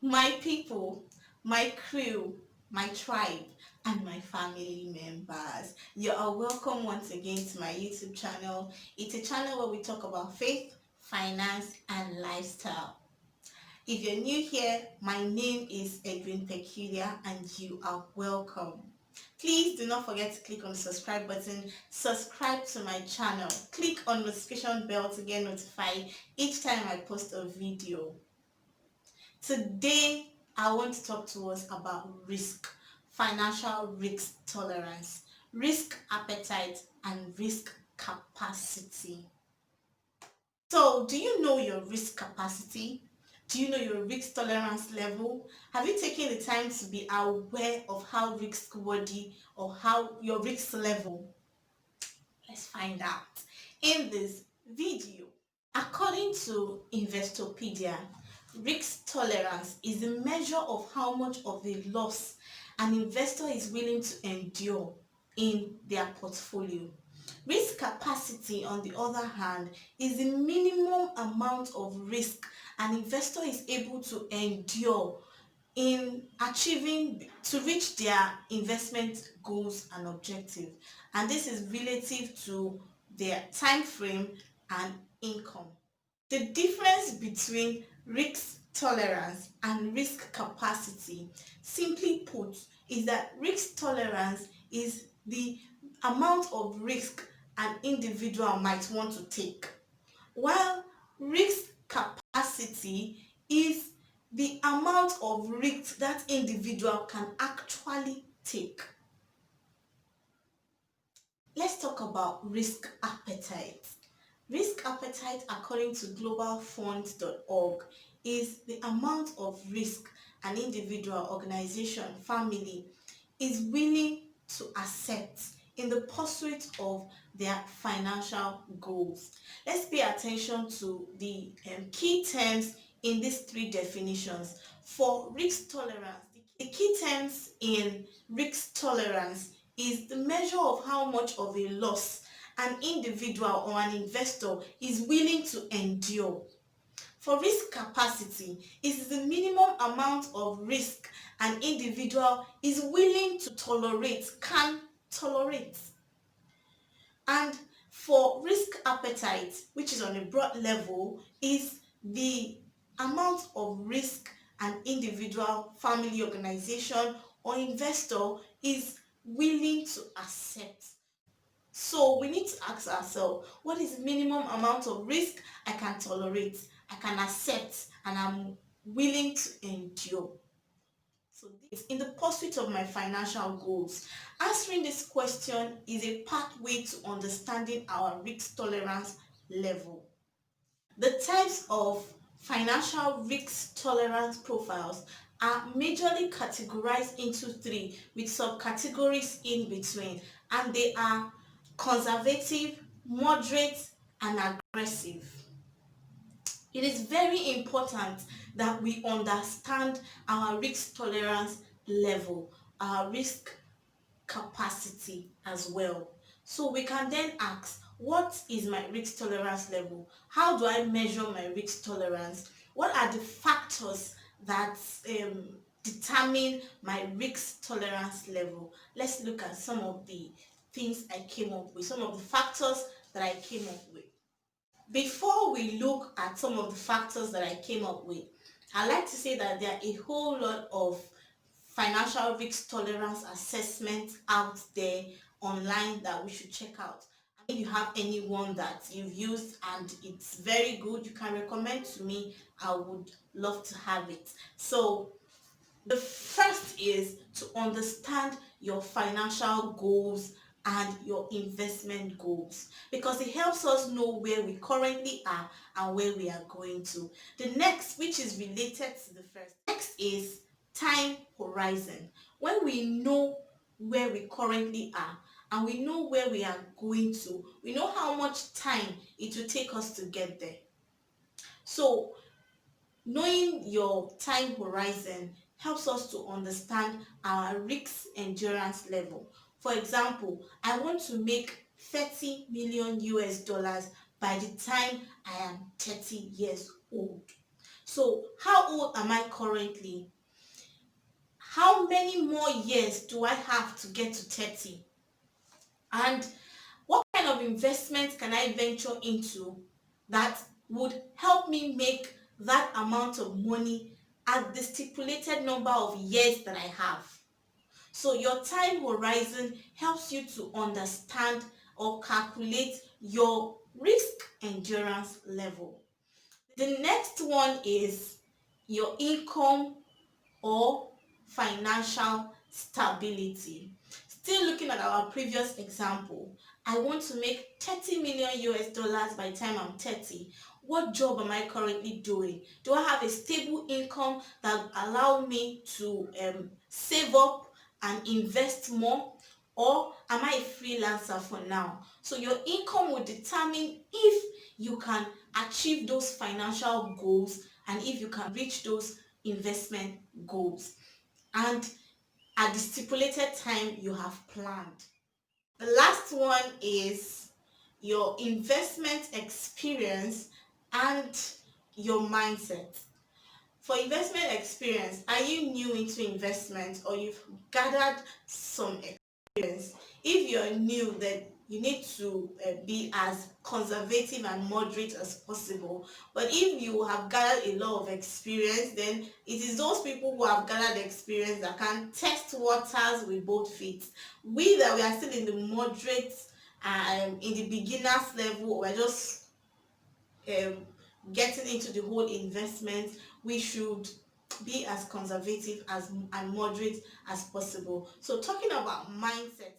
My people, my crew, my tribe, and my family members. You are welcome once again to my YouTube channel. It's a channel where we talk about faith, finance, and lifestyle. If you're new here, my name is Edwin Peculiar and you are welcome. Please do not forget to click on the subscribe button, subscribe to my channel, click on notification bell to get notified each time I post a video. Today, I want to talk to us about risk, financial risk tolerance, risk appetite, and risk capacity. So, do you know your risk capacity? Do you know your risk tolerance level? Have you taken the time to be aware of how risk worthy or how your risk level? Let's find out in this video. According to Investopedia, risk tolerance is a measure of how much of a loss an investor is willing to endure in their portfolio. Risk capacity, on the other hand, is the minimum amount of risk an investor is able to endure in achieving to reach their investment goals and objectives, and this is relative to their time frame and income. The difference between risk tolerance and risk capacity, simply put, is that risk tolerance is the amount of risk an individual might want to take, while risk capacity is the amount of risk that individual can actually take. Let's talk about risk appetite. Risk appetite, according to globalfunds.org, is the amount of risk an individual, organization, family is willing to accept in the pursuit of their financial goals. Let's pay attention to the key terms in these three definitions. For risk tolerance, the key terms in risk tolerance is the measure of how much of a loss an individual or an investor is willing to endure. For risk capacity, it is the minimum amount of risk an individual is willing to tolerate, can tolerate. And for risk appetite, which is on a broad level, is the amount of risk an individual, family, organization, or investor is willing to accept. So we need to ask ourselves, what is the minimum amount of risk I can tolerate, I can accept, and I'm willing to endure? So this, in the pursuit of my financial goals, answering this question is a pathway to understanding our risk tolerance level. The types of financial risk tolerance profiles are majorly categorized into three, with subcategories in between, and they are conservative, moderate, and aggressive. It is very important that we understand our risk tolerance level, our risk capacity as well. So we can then ask, what is my risk tolerance level? How do I measure my risk tolerance? What are the factors that determine my risk tolerance level? Let's look at some of the things I came up with, some of the factors that I came up with. Before we look at some of the factors that I came up with, I'd like to say that there are a whole lot of financial risk tolerance assessments out there online that we should check out. If you have anyone that you've used and it's very good, you can recommend to me. I would love to have it. So the first is to understand your financial goals and your investment goals, because it helps us know where we currently are and where we are going to. The next, which is related to the first, next is time horizon. When we know where we currently are and we know where we are going to, we know how much time it will take us to get there. So knowing your time horizon helps us to understand our risk endurance level. For example, I want to make 30 million US dollars by the time I am 30 years old. So how old am I currently? How many more years do I have to get to 30? And what kind of investment can I venture into that would help me make that amount of money at the stipulated number of years that I have? So your time horizon helps you to understand or calculate your risk endurance level. The next one is your income or financial stability. Still looking at our previous example, I want to make 30 million US dollars by the time I'm 30. What job am I currently doing? Do I have a stable income that allow me to save up and invest more? Or am I a freelancer for now? So your income will determine if you can achieve those financial goals and if you can reach those investment goals and at the stipulated time you have planned. The last one is your investment experience and your mindset. For investment experience, are you new into investment or you've gathered some experience? If you're new, then you need to be as conservative and moderate as possible. But if you have gathered a lot of experience, then it is those people who have gathered experience that can test waters with both feet. We that we are still in the moderate, in the beginners level, we're just um, getting into the whole investment, we should be as conservative as and moderate as possible. So talking about mindset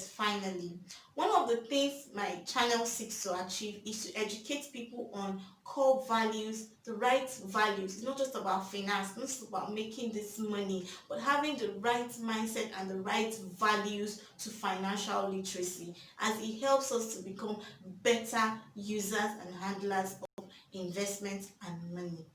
finally, one of the things my channel seeks to achieve is to educate people on core values, the right values. It's not just about finance, not just about making this money, but having the right mindset and the right values to financial literacy, as it helps us to become better users and handlers of investment and money.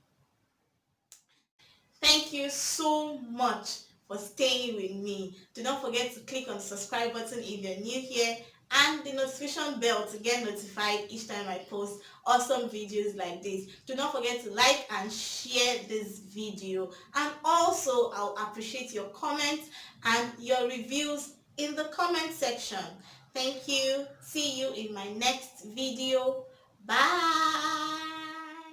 Thank you so much for staying with me. Do not forget to click on the subscribe button if you're new here and the notification bell to get notified each time I post awesome videos like this. Do not forget to like and share this video, and also I'll appreciate your comments and your reviews in the comment section. Thank you. See you in my next video. Bye.